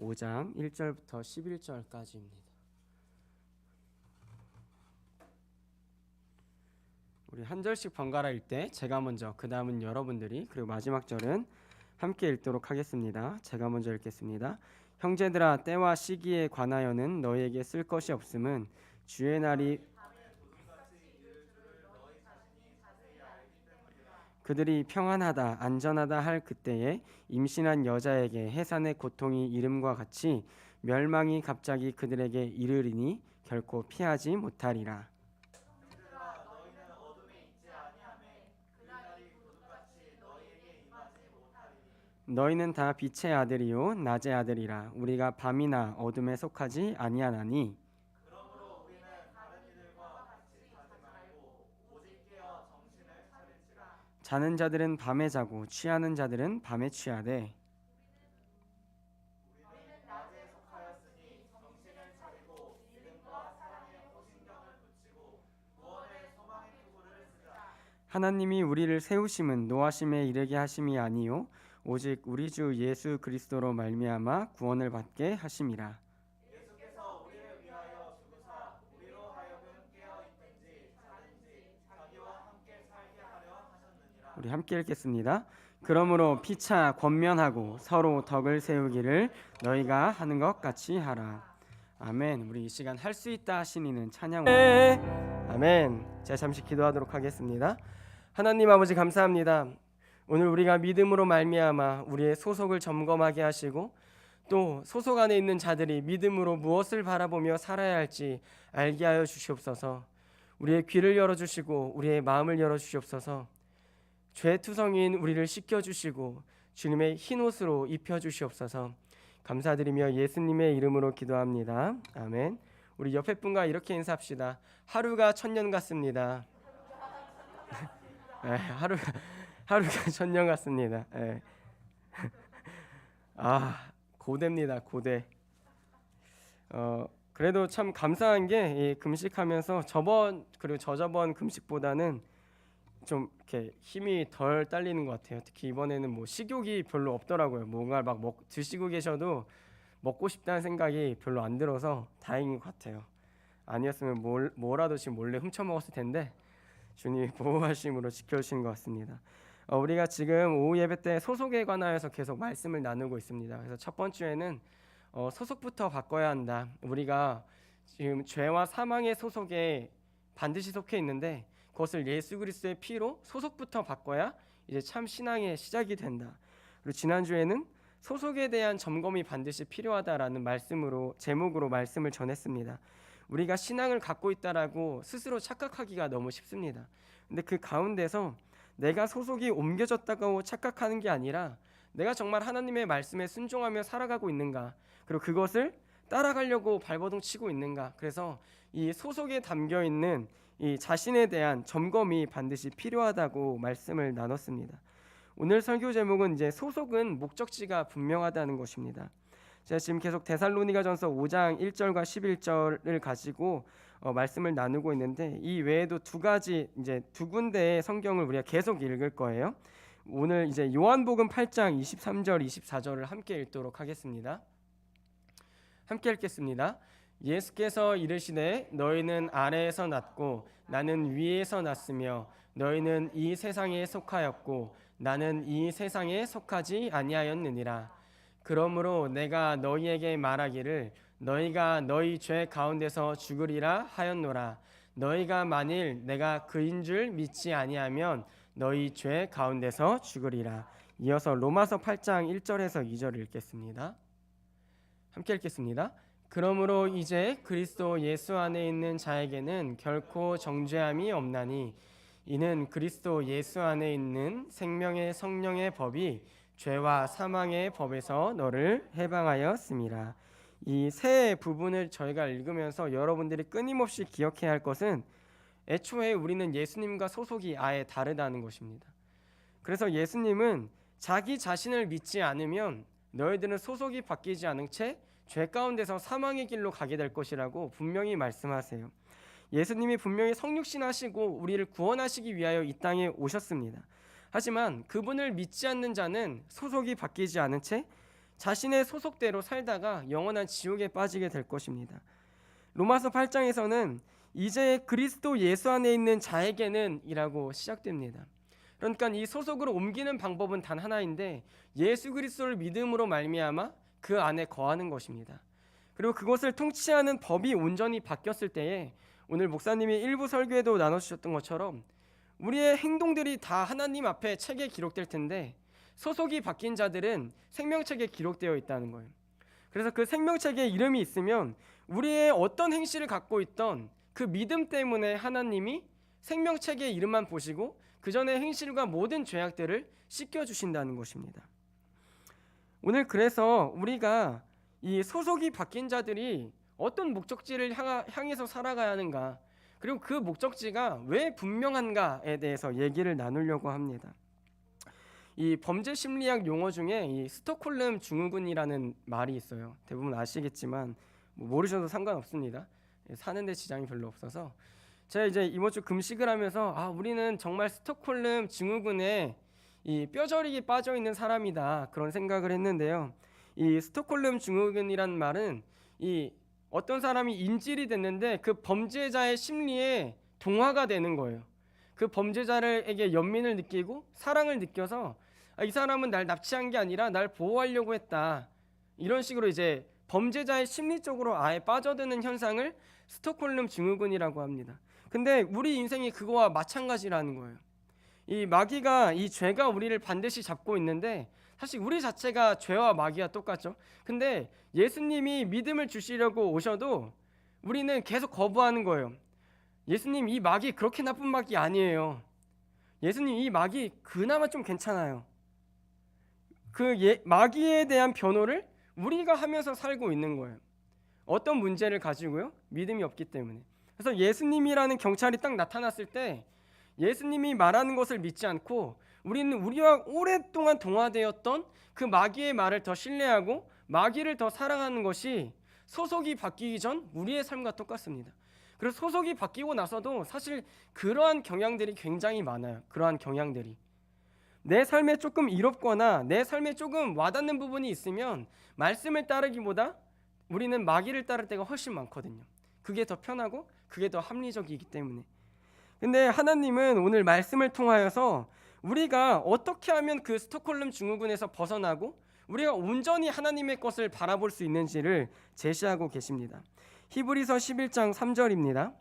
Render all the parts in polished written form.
5장 1절부터 11절까지입니다. 우리 한 절씩 번갈아 읽때 제가 먼저, 그 다음은 여러분들이, 그리고 마지막 절은 함께 읽도록 하겠습니다. 제가 먼저 읽겠습니다. 형제들아, 때와 시기에 관하여는 너희에게 쓸 것이 없음은 주의 날이 그들이 평안하다 안전하다 할 그때에 임신한 여자에게 해산의 고통이 이름과 같이 멸망이 갑자기 그들에게 이르리니 결코 피하지 못하리라. 너희는 다 빛의 아들이요 낮의 아들이라. 우리가 밤이나 어둠에 속하지 아니하나니 자는 자들은 밤에 자고 취하는 자들은 밤에 취하되 하나님이 우리를 세우심은 노하심에 이르게 하심이 아니요 오직 우리 주 예수 그리스도로 말미암아 구원을 받게 하심이라. 우리 함께 읽겠습니다. 그러므로 피차 권면하고 서로 덕을 세우기를 너희가 하는 것 같이 하라. 아멘. 우리 이 시간 할 수 있다 하시니는 찬양. 아멘. 제가 잠시 기도하도록 하겠습니다. 하나님 아버지 감사합니다. 오늘 우리가 믿음으로 말미암아 우리의 소속을 점검하게 하시고 또 소속 안에 있는 자들이 믿음으로 무엇을 바라보며 살아야 할지 알게 하여 주시옵소서. 우리의 귀를 열어주시고 우리의 마음을 열어주시옵소서. 죄투성인 우리를 씻겨주시고 주님의 흰옷으로 입혀주시옵소서. 감사드리며 예수님의 이름으로 기도합니다. 아멘. 우리 옆에 분과 이렇게 인사합시다. 하루가 천년 같습니다. 하루가 천년 같습니다. 고대입니다. 고대. 그래도 참 감사한 게 금식하면서 저번 그리고 저저번 금식보다는 좀 이렇게 힘이 덜 딸리는 것 같아요. 특히 이번에는 뭐 식욕이 별로 없더라고요. 뭔가 막 드시고 계셔도 먹고 싶다는 생각이 별로 안 들어서 다행인 것 같아요. 아니었으면 뭐라도 지금 몰래 훔쳐 먹었을 텐데 주님이 보호하심으로 지켜주시는 것 같습니다. 우리가 지금 오후 예배 때 소속에 관하여서 계속 말씀을 나누고 있습니다. 그래서 첫 번째는 소속부터 바꿔야 한다. 우리가 지금 죄와 사망의 소속에 반드시 속해 있는데 그것을 예수 그리스도의 피로 소속부터 바꿔야 이제 참 신앙의 시작이 된다. 그리고 지난주에는 소속에 대한 점검이 반드시 필요하다라는 제목으로 말씀을 전했습니다. 우리가 신앙을 갖고 있다라고 스스로 착각하기가 너무 쉽습니다. 근데 그 가운데서 내가 소속이 옮겨졌다고 착각하는 게 아니라 내가 정말 하나님의 말씀에 순종하며 살아가고 있는가, 그리고 그것을 따라가려고 발버둥 치고 있는가. 그래서 이 소속에 담겨 있는 이 자신에 대한 점검이 반드시 필요하다고 말씀을 나눴습니다. 오늘 설교 제목은 이제 소속은 목적지가 분명하다는 것입니다. 제가 지금 계속 데살로니가전서 5장 1절과 11절을 가지고 말씀을 나누고 있는데 이 외에도 두 군데의 성경을 우리가 계속 읽을 거예요. 오늘 이제 요한복음 8장 23절 24절을 함께 읽도록 하겠습니다. 함께 읽겠습니다. 예수께서 이르시되 너희는 아래에서 났고 나는 위에서 났으며 너희는 이 세상에 속하였고 나는 이 세상에 속하지 아니하였느니라. 그러므로 내가 너희에게 말하기를 너희가 너희 죄 가운데서 죽으리라 하였노라. 너희가 만일 내가 그인 줄 믿지 아니하면 너희 죄 가운데서 죽으리라. 이어서 로마서 8장 1절에서 2절을 읽겠습니다. 함께 읽겠습니다. 그러므로 이제 그리스도 예수 안에 있는 자에게는 결코 정죄함이 없나니 이는 그리스도 예수 안에 있는 생명의 성령의 법이 죄와 사망의 법에서 너를 해방하였음이라. 이 세 부분을 저희가 읽으면서 여러분들이 끊임없이 기억해야 할 것은 애초에 우리는 예수님과 소속이 아예 다르다는 것입니다. 그래서 예수님은 자기 자신을 믿지 않으면 너희들은 소속이 바뀌지 않은 채 죄 가운데서 사망의 길로 가게 될 것이라고 분명히 말씀하세요. 예수님이 분명히 성육신하시고 우리를 구원하시기 위하여 이 땅에 오셨습니다. 하지만 그분을 믿지 않는 자는 소속이 바뀌지 않은 채 자신의 소속대로 살다가 영원한 지옥에 빠지게 될 것입니다. 로마서 8장에서는 이제 그리스도 예수 안에 있는 자에게는 이라고 시작됩니다. 그러니까 이 소속으로 옮기는 방법은 단 하나인데 예수 그리스도를 믿음으로 말미암아 그 안에 거하는 것입니다. 그리고 그것을 통치하는 법이 온전히 바뀌었을 때에 오늘 목사님이 일부 설교에도 나눠주셨던 것처럼 우리의 행동들이 다 하나님 앞에 책에 기록될 텐데 소속이 바뀐 자들은 생명책에 기록되어 있다는 거예요. 그래서 그 생명책에 이름이 있으면 우리의 어떤 행실을 갖고 있던 그 믿음 때문에 하나님이 생명책의 이름만 보시고 그 전의 행실과 모든 죄악들을 씻겨주신다는 것입니다. 오늘 그래서 우리가 이 소속이 바뀐 자들이 어떤 목적지를 향해서 살아가야 하는가, 그리고 그 목적지가 왜 분명한가에 대해서 얘기를 나누려고 합니다. 이 범죄 심리학 용어 중에 이 스톡홀름 증후군이라는 말이 있어요. 대부분 아시겠지만 모르셔도 상관없습니다. 사는데 지장이 별로 없어서 제가 이제 이번 주 금식을 하면서 우리는 정말 스톡홀름 증후군에 이 뼈저리게 빠져 있는 사람이다 그런 생각을 했는데요. 이 스톡홀름 증후군이란 말은 이 어떤 사람이 인질이 됐는데 그 범죄자의 심리에 동화가 되는 거예요. 그 범죄자에게 연민을 느끼고 사랑을 느껴서 이 사람은 날 납치한 게 아니라 날 보호하려고 했다. 이런 식으로 이제 범죄자의 심리적으로 아예 빠져드는 현상을 스톡홀름 증후군이라고 합니다. 근데 우리 인생이 그거와 마찬가지라는 거예요. 이 마귀가 이 죄가 우리를 반드시 잡고 있는데 사실 우리 자체가 죄와 마귀와 똑같죠. 근데 예수님이 믿음을 주시려고 오셔도 우리는 계속 거부하는 거예요. 예수님 이 마귀 그렇게 나쁜 마귀 아니에요. 예수님 이 마귀 그나마 좀 괜찮아요. 마귀에 대한 변호를 우리가 하면서 살고 있는 거예요. 어떤 문제를 가지고요? 믿음이 없기 때문에. 그래서 예수님이라는 경찰이 딱 나타났을 때 예수님이 말하는 것을 믿지 않고 우리는 우리와 오랫동안 동화되었던 그 마귀의 말을 더 신뢰하고 마귀를 더 사랑하는 것이 소속이 바뀌기 전 우리의 삶과 똑같습니다. 그래서 소속이 바뀌고 나서도 사실 그러한 경향들이 굉장히 많아요. 그러한 경향들이 내 삶에 조금 이롭거나 내 삶에 조금 와닿는 부분이 있으면 말씀을 따르기보다 우리는 마귀를 따를 때가 훨씬 많거든요. 그게 더 편하고 그게 더 합리적이기 때문에. 근데 하나님은 오늘 말씀을 통하여서 우리가 어떻게 하면 그 스톡홀름 증후군에서 벗어나고 우리가 온전히 하나님의 것을 바라볼 수 있는지를 제시하고 계십니다. 히브리서 11장 3절입니다.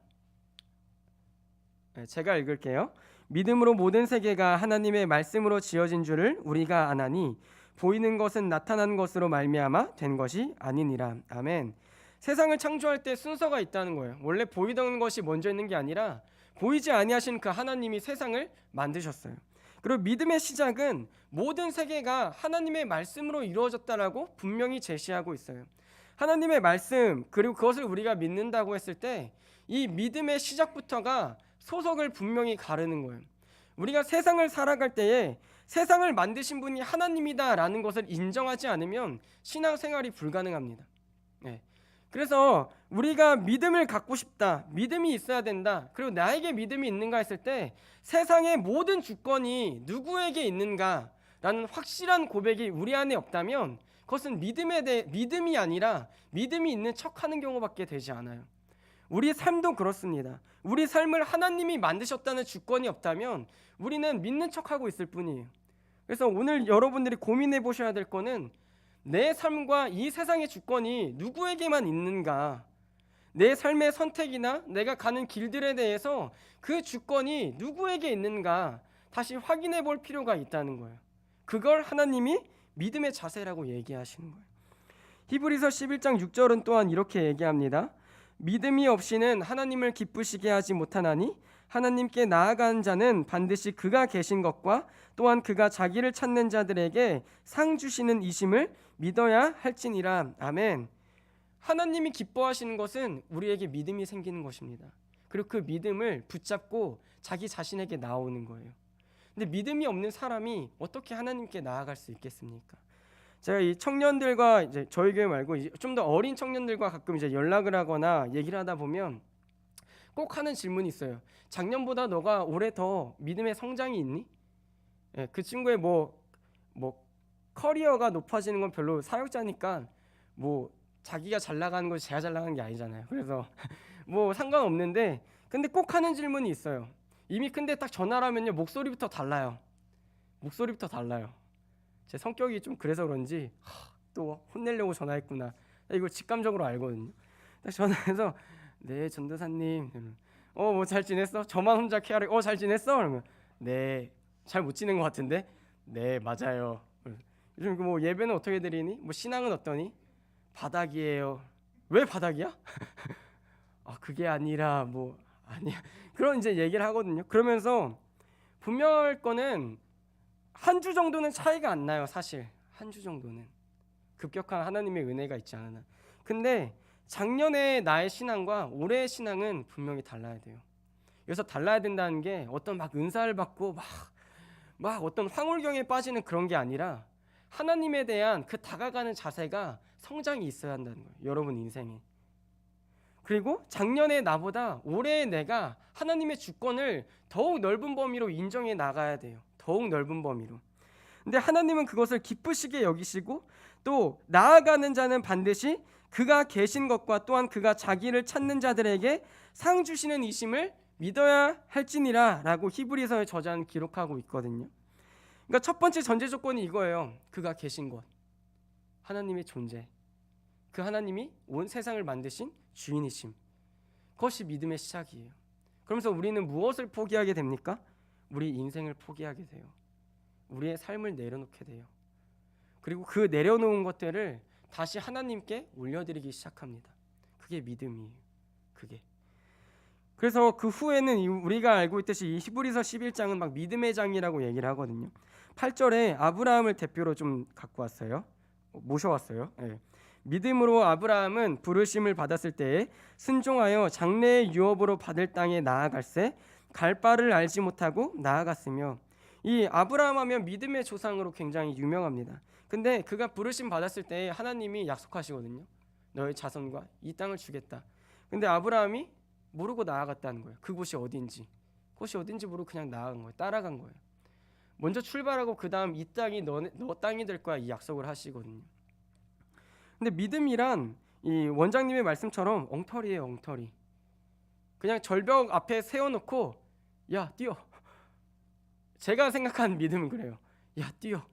제가 읽을게요. 믿음으로 모든 세계가 하나님의 말씀으로 지어진 줄을 우리가 아나니 보이는 것은 나타난 것으로 말미암아 된 것이 아니니라. 아멘. 세상을 창조할 때 순서가 있다는 거예요. 원래 보이던 것이 먼저 있는 게 아니라 보이지 아니하신 그 하나님이 세상을 만드셨어요. 그리고 믿음의 시작은 모든 세계가 하나님의 말씀으로 이루어졌다라고 분명히 제시하고 있어요. 하나님의 말씀 그리고 그것을 우리가 믿는다고 했을 때 이 믿음의 시작부터가 소속을 분명히 가르는 거예요. 우리가 세상을 살아갈 때에 세상을 만드신 분이 하나님이다라는 것을 인정하지 않으면 신앙생활이 불가능합니다. 그래서 우리가 믿음을 갖고 싶다, 믿음이 있어야 된다, 그리고 나에게 믿음이 있는가 했을 때 세상의 모든 주권이 누구에게 있는가라는 확실한 고백이 우리 안에 없다면 그것은 믿음이 아니라 믿음이 있는 척하는 경우밖에 되지 않아요. 우리 삶도 그렇습니다. 우리 삶을 하나님이 만드셨다는 주권이 없다면 우리는 믿는 척하고 있을 뿐이에요. 그래서 오늘 여러분들이 고민해 보셔야 될 거는 내 삶과 이 세상의 주권이 누구에게만 있는가, 내 삶의 선택이나 내가 가는 길들에 대해서 그 주권이 누구에게 있는가 다시 확인해 볼 필요가 있다는 거예요. 그걸 하나님이 믿음의 자세라고 얘기하시는 거예요. 히브리서 11장 6절은 또한 이렇게 얘기합니다. 믿음이 없이는 하나님을 기쁘시게 하지 못하나니 하나님께 나아가는 자는 반드시 그가 계신 것과 또한 그가 자기를 찾는 자들에게 상 주시는 이심을 믿어야 할지니라. 아멘. 하나님이 기뻐하시는 것은 우리에게 믿음이 생기는 것입니다. 그리고 그 믿음을 붙잡고 자기 자신에게 나오는 거예요. 근데 믿음이 없는 사람이 어떻게 하나님께 나아갈 수 있겠습니까? 제가 이 청년들과 이제 저희 교회 말고 좀 더 어린 청년들과 가끔 이제 연락을 하거나 얘기를 하다 보면 꼭 하는 질문이 있어요. 작년보다 너가 올해 더 믿음의 성장이 있니? 그 친구의 뭐 커리어가 높아지는 건 별로 사역자니까 뭐 자기가 잘 나가는 것이 제가 잘 나가는 게 아니잖아요. 그래서 뭐 상관없는데 근데 꼭 하는 질문이 있어요. 이미 근데 딱 전화를 하면요 목소리부터 달라요. 목소리부터 달라요. 제 성격이 좀 그래서 그런지 또 혼내려고 전화했구나. 이거 직감적으로 알거든요. 딱 전화해서 네 전도사님 뭐 잘 지냈어? 저만 혼자 케어를 잘 지냈어? 그러면 네 잘 못 지낸 것 같은데 네 맞아요. 요즘 뭐 예배는 어떻게 드리니? 뭐 신앙은 어떠니? 바닥이에요. 왜 바닥이야? 아 그게 아니라 뭐 아니야. 그런 이제 얘기를 하거든요. 그러면서 분명할 거는 한 주 정도는 차이가 안 나요. 사실 한 주 정도는 급격한 하나님의 은혜가 있지 않으나. 근데 작년에 나의 신앙과 올해의 신앙은 분명히 달라야 돼요. 여기서 달라야 된다는 게 어떤 막 은사를 받고 막 어떤 황홀경에 빠지는 그런 게 아니라 하나님에 대한 그 다가가는 자세가 성장이 있어야 한다는 거예요. 여러분 인생에. 그리고 작년에 나보다 올해의 내가 하나님의 주권을 더욱 넓은 범위로 인정해 나가야 돼요. 더욱 넓은 범위로. 근데 하나님은 그것을 기쁘시게 여기시고 또 나아가는 자는 반드시 그가 계신 것과 또한 그가 자기를 찾는 자들에게 상 주시는 이심을 믿어야 할지니라 라고 히브리서의 저자는 기록하고 있거든요. 그러니까 첫 번째 전제 조건이 이거예요. 그가 계신 것, 하나님의 존재, 그 하나님이 온 세상을 만드신 주인이심, 그것이 믿음의 시작이에요. 그러면서 우리는 무엇을 포기하게 됩니까? 우리 인생을 포기하게 돼요. 우리의 삶을 내려놓게 돼요. 그리고 그 내려놓은 것들을 다시 하나님께 올려드리기 시작합니다. 그게 믿음이에요. 그게. 그래서 그 후에는 우리가 알고 있듯이 이 히브리서 11장은 막 믿음의 장이라고 얘기를 하거든요. 8절에 아브라함을 대표로 좀 갖고 왔어요. 모셔왔어요. 네. 믿음으로 아브라함은 부르심을 받았을 때에 순종하여 장래의 유업으로 받을 땅에 나아갈새 갈 바를 알지 못하고 나아갔으며, 이 아브라함 하면 믿음의 조상으로 굉장히 유명합니다. 근데 그가 부르심 받았을 때 하나님이 약속하시거든요. 너의 자손과 이 땅을 주겠다. 근데 아브라함이 모르고 나아갔다는 거예요. 그곳이 어딘지 모르고 그냥 나아간 거예요. 따라간 거예요. 먼저 출발하고 그 다음 이 땅이 너 땅이 될 거야 이 약속을 하시거든요. 근데 믿음이란 이 원장님의 말씀처럼 엉터리예요. 엉터리. 그냥 절벽 앞에 세워놓고 야 뛰어. 제가 생각하는 믿음은 그래요. 야 뛰어.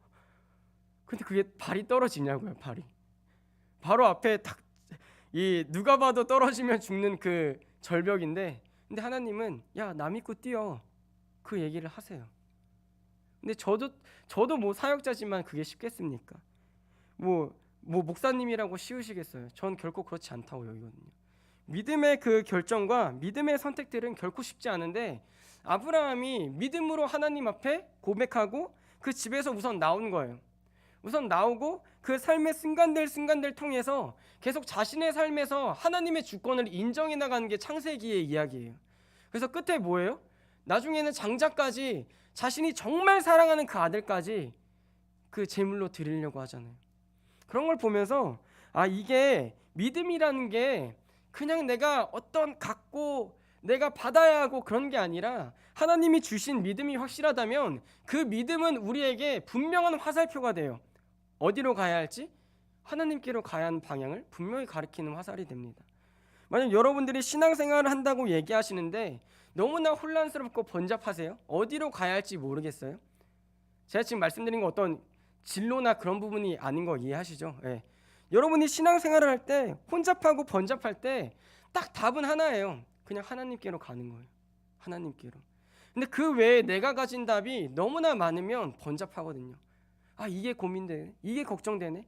근데 그게 발이 떨어지냐고요. 발이 바로 앞에 딱 이 누가 봐도 떨어지면 죽는 그 절벽인데, 근데 하나님은 야 나 믿고 뛰어, 그 얘기를 하세요. 근데 저도 뭐 사역자지만 그게 쉽겠습니까? 뭐 목사님이라고 쉬우시겠어요? 전 결코 그렇지 않다고 여기거든요. 믿음의 그 결정과 믿음의 선택들은 결코 쉽지 않은데 아브라함이 믿음으로 하나님 앞에 고백하고 그 집에서 우선 나온 거예요. 우선 나오고 그 삶의 순간들 통해서 계속 자신의 삶에서 하나님의 주권을 인정해 나가는 게 창세기의 이야기예요. 그래서 끝에 뭐예요? 나중에는 장자까지 자신이 정말 사랑하는 그 아들까지 그 제물로 드리려고 하잖아요. 그런 걸 보면서 이게 믿음이라는 게 그냥 내가 어떤 갖고 내가 받아야 하고 그런 게 아니라 하나님이 주신 믿음이 확실하다면 그 믿음은 우리에게 분명한 화살표가 돼요. 어디로 가야 할지 하나님께로 가야 하는 방향을 분명히 가리키는 화살이 됩니다. 만약 여러분들이 신앙생활을 한다고 얘기하시는데 너무나 혼란스럽고 번잡하세요? 어디로 가야 할지 모르겠어요? 제가 지금 말씀드린 건 어떤 진로나 그런 부분이 아닌 거 이해하시죠? 네. 여러분이 신앙생활을 할 때 혼잡하고 번잡할 때 딱 답은 하나예요. 그냥 하나님께로 가는 거예요. 하나님께로. 근데 그 외에 내가 가진 답이 너무나 많으면 번잡하거든요. 이게 고민되네, 이게 걱정되네,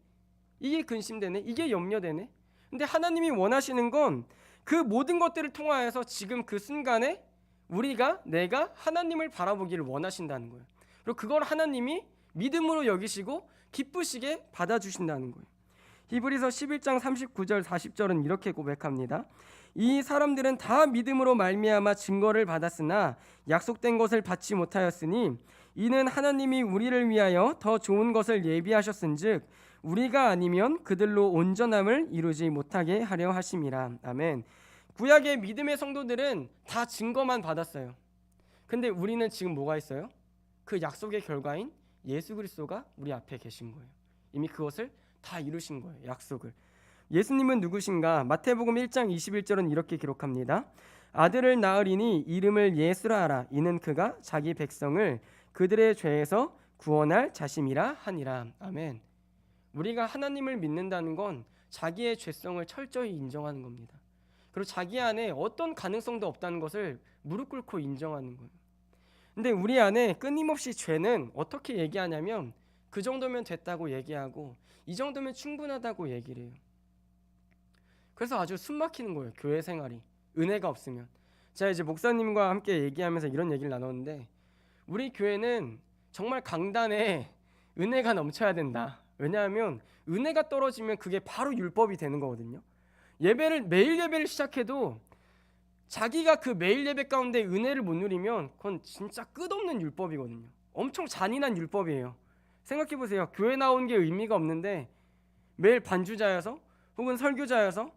이게 근심되네, 이게 염려되네. 근데 하나님이 원하시는 건 그 모든 것들을 통하여서 지금 그 순간에 내가 하나님을 바라보기를 원하신다는 거예요. 그리고 그걸 하나님이 믿음으로 여기시고 기쁘시게 받아주신다는 거예요. 히브리서 11장 39절 40절은 이렇게 고백합니다. 이 사람들은 다 믿음으로 말미암아 증거를 받았으나 약속된 것을 받지 못하였으니 이는 하나님이 우리를 위하여 더 좋은 것을 예비하셨은즉 우리가 아니면 그들로 온전함을 이루지 못하게 하려 하심이라. 아멘. 구약의 믿음의 성도들은 다 증거만 받았어요. 근데 우리는 지금 뭐가 있어요? 그 약속의 결과인 예수 그리스도가 우리 앞에 계신 거예요. 이미 그것을 다 이루신 거예요. 약속을. 예수님은 누구신가? 마태복음 1장 21절은 이렇게 기록합니다. 아들을 낳으리니 이름을 예수라 하라. 이는 그가 자기 백성을 그들의 죄에서 구원할 자심이라 하니라. 아멘. 우리가 하나님을 믿는다는 건 자기의 죄성을 철저히 인정하는 겁니다. 그리고 자기 안에 어떤 가능성도 없다는 것을 무릎 꿇고 인정하는 거예요. 근데 우리 안에 끊임없이 죄는 어떻게 얘기하냐면 그 정도면 됐다고 얘기하고 이 정도면 충분하다고 얘기를 해요. 그래서 아주 숨 막히는 거예요. 교회 생활이 은혜가 없으면. 제가 이제 목사님과 함께 얘기하면서 이런 얘기를 나눴는데 우리 교회는 정말 강단에 은혜가 넘쳐야 된다. 왜냐하면 은혜가 떨어지면 그게 바로 율법이 되는 거거든요. 매일 예배를 시작해도 자기가 그 매일 예배 가운데 은혜를 못 누리면 그건 진짜 끝없는 율법이거든요. 엄청 잔인한 율법이에요. 생각해 보세요. 교회 나온 게 의미가 없는데 매일 반주자여서 혹은 설교자여서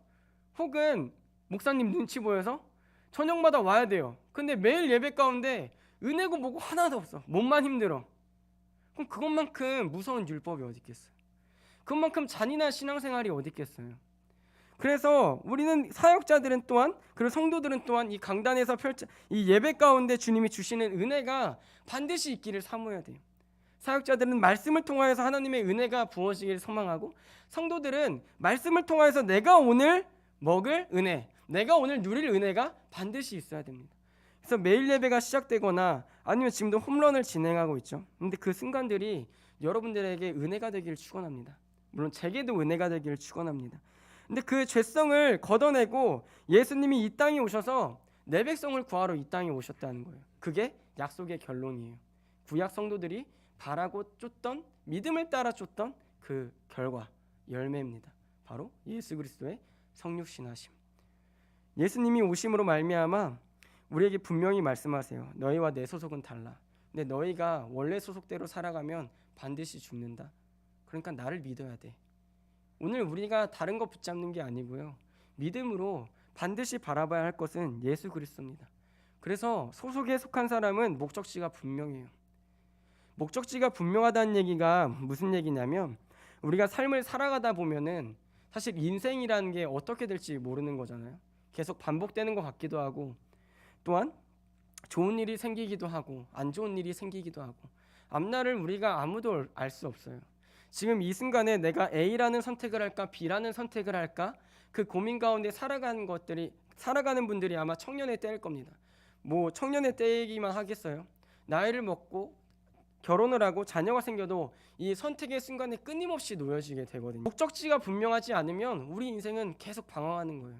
혹은 목사님 눈치 보여서 저녁마다 와야 돼요. 근데 매일 예배 가운데 은혜고 뭐고 하나도 없어. 몸만 힘들어. 그럼 그것만큼 무서운 율법이 어디 있겠어요? 그것만큼 잔인한 신앙생활이 어디 있겠어요? 그래서 우리는 사역자들은 또한 그리고 성도들은 또한 이 강단에서 이 예배 가운데 주님이 주시는 은혜가 반드시 있기를 사모해야 돼요. 사역자들은 말씀을 통하여서 하나님의 은혜가 부어지기를 소망하고 성도들은 말씀을 통하여서 내가 오늘 먹을 은혜, 내가 오늘 누릴 은혜가 반드시 있어야 됩니다. 그래서 매일 예배가 시작되거나 아니면 지금도 홈런을 진행하고 있죠. 근데 그 순간들이 여러분들에게 은혜가 되기를 축원합니다. 물론 제게도 은혜가 되기를 축원합니다. 근데 그 죄성을 걷어내고 예수님이 이 땅에 오셔서 내 백성을 구하러 이 땅에 오셨다는 거예요. 그게 약속의 결론이에요. 구약 성도들이 바라고 쫓던 믿음을 따라 쫓던 그 결과 열매입니다. 바로 예수 그리스도의 성육신하심. 예수님이 오심으로 말미암아 우리에게 분명히 말씀하세요. 너희와 내 소속은 달라. 근데 너희가 원래 소속대로 살아가면 반드시 죽는다. 그러니까 나를 믿어야 돼. 오늘 우리가 다른 거 붙잡는 게 아니고요. 믿음으로 반드시 바라봐야 할 것은 예수 그리스도입니다. 그래서 소속에 속한 사람은 목적지가 분명해요. 목적지가 분명하다는 얘기가 무슨 얘기냐면 우리가 삶을 살아가다 보면은 사실 인생이라는 게 어떻게 될지 모르는 거잖아요. 계속 반복되는 것 같기도 하고 또한 좋은 일이 생기기도 하고 안 좋은 일이 생기기도 하고 앞날을 우리가 아무도 알 수 없어요. 지금 이 순간에 내가 A라는 선택을 할까 B라는 선택을 할까 그 고민 가운데 살아가는 분들이 아마 청년의 때일 겁니다. 뭐 청년의 때이기만 하겠어요. 나이를 먹고 결혼을 하고 자녀가 생겨도 이 선택의 순간에 끊임없이 놓여지게 되거든요. 목적지가 분명하지 않으면 우리 인생은 계속 방황하는 거예요.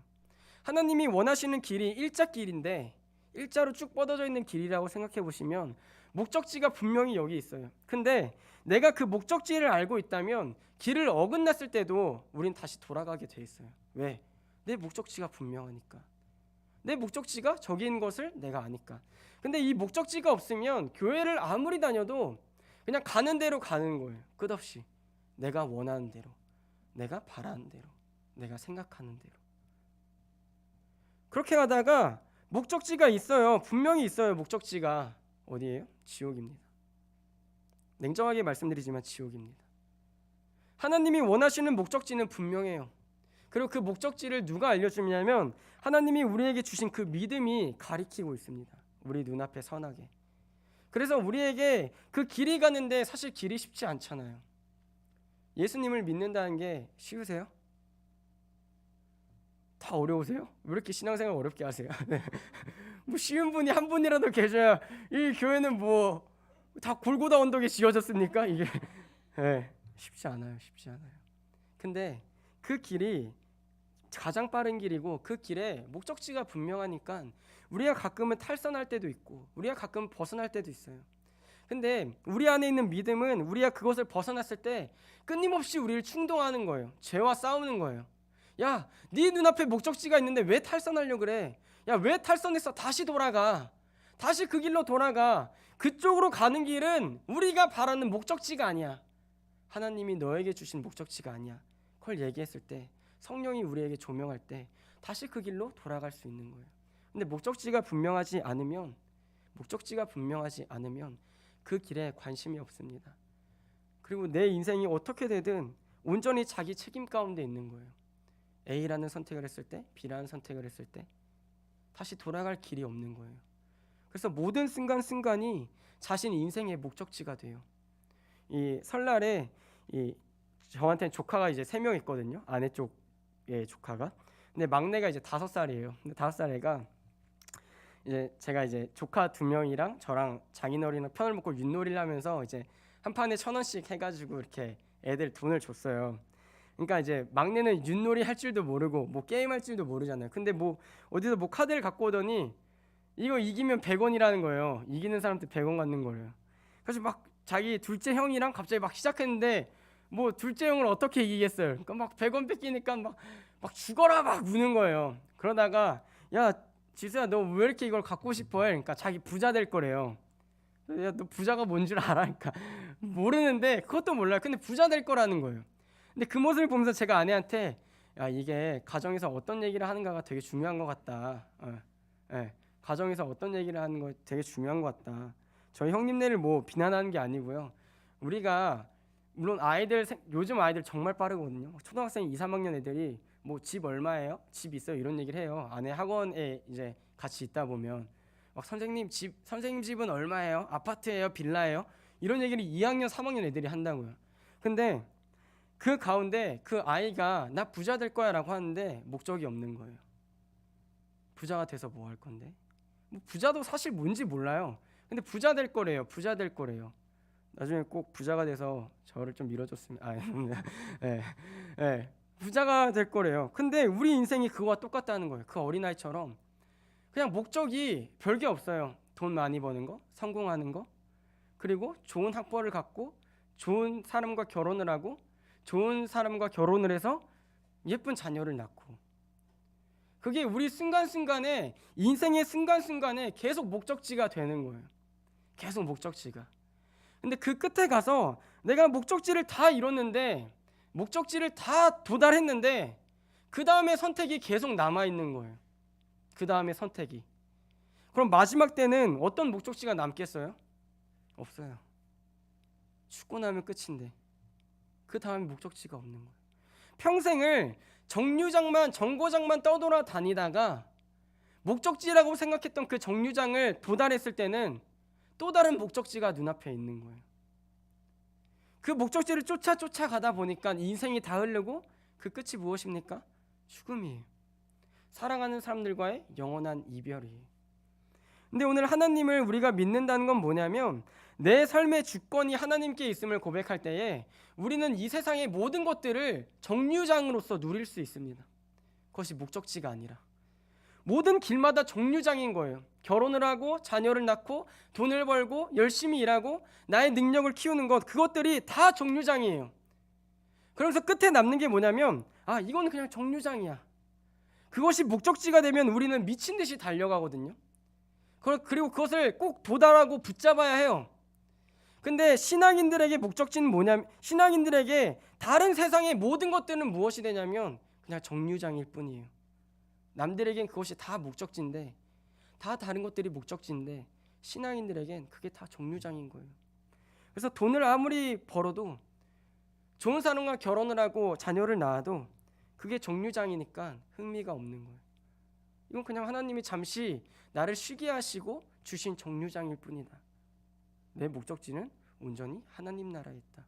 하나님이 원하시는 길이 일자길인데 일자로 쭉 뻗어져 있는 길이라고 생각해 보시면 목적지가 분명히 여기 있어요. 근데 내가 그 목적지를 알고 있다면 길을 어긋났을 때도 우린 다시 돌아가게 돼 있어요. 왜? 내 목적지가 분명하니까. 내 목적지가 저기인 것을 내가 아니까. 근데 이 목적지가 없으면 교회를 아무리 다녀도 그냥 가는 대로 가는 거예요. 끝없이 내가 원하는 대로, 내가 바라는 대로, 내가 생각하는 대로. 그렇게 가다가 목적지가 있어요. 분명히 있어요. 목적지가 어디예요? 지옥입니다. 냉정하게 말씀드리지만 지옥입니다. 하나님이 원하시는 목적지는 분명해요. 그리고 그 목적지를 누가 알려주냐면 하나님이 우리에게 주신 그 믿음이 가리키고 있습니다. 우리 눈앞에 선하게. 그래서 우리에게 그 길이 가는데 사실 길이 쉽지 않잖아요. 예수님을 믿는다는 게 쉬우세요? 다 어려우세요? 왜 이렇게 신앙생활 어렵게 하세요? 뭐 쉬운 분이 한 분이라도 계셔야 이 교회는 뭐 다 골고다 언덕에 지어졌습니까? 이게 네, 쉽지 않아요. 근데 그 길이 가장 빠른 길이고 그 길에 목적지가 분명하니까 우리가 가끔은 탈선할 때도 있고 우리가 가끔 벗어날 때도 있어요. 근데 우리 안에 있는 믿음은 우리가 그것을 벗어났을 때 끊임없이 우리를 충동하는 거예요. 죄와 싸우는 거예요. 야, 네 눈앞에 목적지가 있는데 왜 탈선하려고 그래? 야, 왜 탈선해서 다시 돌아가? 다시 그 길로 돌아가. 그쪽으로 가는 길은 우리가 바라는 목적지가 아니야. 하나님이 너에게 주신 목적지가 아니야. 그걸 얘기했을 때 성령이 우리에게 조명할 때 다시 그 길로 돌아갈 수 있는 거예요. 근데 목적지가 분명하지 않으면 그 길에 관심이 없습니다. 그리고 내 인생이 어떻게 되든 온전히 자기 책임 가운데 있는 거예요. A라는 선택을 했을 때, B라는 선택을 했을 때 다시 돌아갈 길이 없는 거예요. 그래서 모든 순간순간이 자신 인생의 목적지가 돼요. 이 설날에 저한테 조카가 이제 3명 있거든요. 아내 쪽의 조카가. 근데 막내가 이제 5살이에요. 근데 5살 애가 이제 제가 이제 조카 2명이랑 저랑 장인어른이랑 편을 먹고 윷놀이를 하면서 이제 한 판에 1,000원씩 해가지고 이렇게 애들 돈을 줬어요. 그러니까 이제 막내는 윷놀이 할 줄도 모르고 뭐 게임 할 줄도 모르잖아요. 근데 뭐 어디서 뭐 카드를 갖고 오더니 이거 이기면 100원이라는 거예요. 이기는 사람한테 100원 갖는 거예요. 그래서 막 자기 둘째 형이랑 갑자기 막 시작했는데 뭐 둘째 형을 어떻게 이기겠어요. 그러니까 막 100원 뺏기니까 막 죽어라 막 우는 거예요. 그러다가 야 지수야 너 왜 이렇게 이걸 갖고 싶어 해? 그러니까 자기 부자 될 거래요. 야 너 부자가 뭔 줄 알아? 그러니까 모르는데 그것도 몰라요. 근데 부자 될 거라는 거예요. 근데 그 모습을 보면서 제가 아내한테 야 이게 가정에서 어떤 얘기를 하는가가 되게 중요한 것 같다. 가정에서 어떤 얘기를 하는 거 되게 중요한 것 같다. 저희 형님네를 뭐 비난하는 게 아니고요. 우리가 물론 요즘 아이들 정말 빠르거든요. 초등학생 2, 3학년 애들이 뭐 집 얼마예요? 집 있어요? 이런 얘기를 해요. 아내 학원에 이제 같이 있다 보면 막 선생님 집은 얼마예요? 아파트예요? 빌라예요? 이런 얘기를 2학년, 3학년 애들이 한다고요. 근데 그 가운데 그 아이가 나 부자 될 거야라고 하는데 목적이 없는 거예요. 부자가 돼서 뭐 할 건데? 뭐 부자도 사실 뭔지 몰라요. 근데 부자 될 거래요. 부자 될 거래요. 나중에 꼭 부자가 돼서 저를 좀 밀어줬으면 부자가 될 거래요. 근데 우리 인생이 그거와 똑같다는 거예요. 그 어린아이처럼 그냥 목적이 별게 없어요. 돈 많이 버는 거, 성공하는 거, 그리고 좋은 학벌을 갖고 좋은 사람과 결혼을 하고 좋은 사람과 결혼을 해서 예쁜 자녀를 낳고, 그게 우리 순간순간에 인생의 순간순간에 계속 목적지가 되는 거예요. 계속 목적지가. 근데 그 끝에 가서 내가 목적지를 다 이뤘는데, 목적지를 다 도달했는데 그 다음에 선택이 계속 남아있는 거예요. 그 다음에 선택이. 그럼 마지막 때는 어떤 목적지가 남겠어요? 없어요. 죽고 나면 끝인데 그 다음에 목적지가 없는 거예요. 평생을 정거장만 떠돌아 다니다가 목적지라고 생각했던 그 정류장을 도달했을 때는 또 다른 목적지가 눈앞에 있는 거예요. 그 목적지를 쫓아가다 보니까 인생이 다 흐르고 그 끝이 무엇입니까? 죽음이에요. 사랑하는 사람들과의 영원한 이별이에요. 근데 오늘 하나님을 우리가 믿는다는 건 뭐냐면, 내 삶의 주권이 하나님께 있음을 고백할 때에 우리는 이 세상의 모든 것들을 정류장으로서 누릴 수 있습니다. 그것이 목적지가 아니라 모든 길마다 정류장인 거예요. 결혼을 하고 자녀를 낳고 돈을 벌고 열심히 일하고 나의 능력을 키우는 것, 그것들이 다 정류장이에요. 그러면서 끝에 남는 게 뭐냐면, 이거는 그냥 정류장이야. 그것이 목적지가 되면 우리는 미친 듯이 달려가거든요. 그리고 그것을 꼭 도달하고 붙잡아야 해요. 근데 신앙인들에게 목적지는 뭐냐면, 신앙인들에게 다른 세상의 모든 것들은 무엇이 되냐면 그냥 정류장일 뿐이에요. 남들에겐 그것이 다 목적지인데, 다 다른 것들이 목적지인데 신앙인들에겐 그게 다 정류장인 거예요. 그래서 돈을 아무리 벌어도, 좋은 사람과 결혼을 하고 자녀를 낳아도 그게 정류장이니까 흥미가 없는 거예요. 이건 그냥 하나님이 잠시 나를 쉬게 하시고 주신 정류장일 뿐이다. 내 목적지는 온전히 하나님 나라에 있다.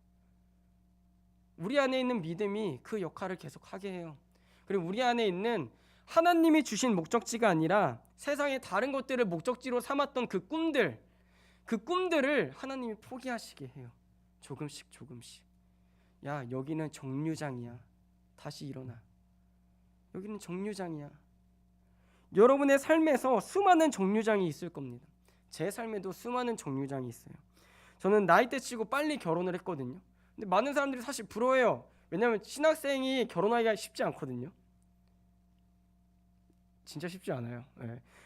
우리 안에 있는 믿음이 그 역할을 계속 하게 해요. 그리고 우리 안에 있는 하나님이 주신 목적지가 아니라 세상의 다른 것들을 목적지로 삼았던 그 꿈들을 하나님이 포기하시게 해요. 조금씩. 야, 여기는 정류장이야. 다시 일어나. 여기는 정류장이야. 여러분의 삶에서 수많은 정류장이 있을 겁니다. 제 삶에도 수많은 정류장이 있어요. 저는 나이대 치고 빨리 결혼을 했거든요. 근데 많은 사람들이 사실 부러워해요. 왜냐하면 신학생이 결혼하기가 쉽지 않거든요. 진짜 쉽지 않아요.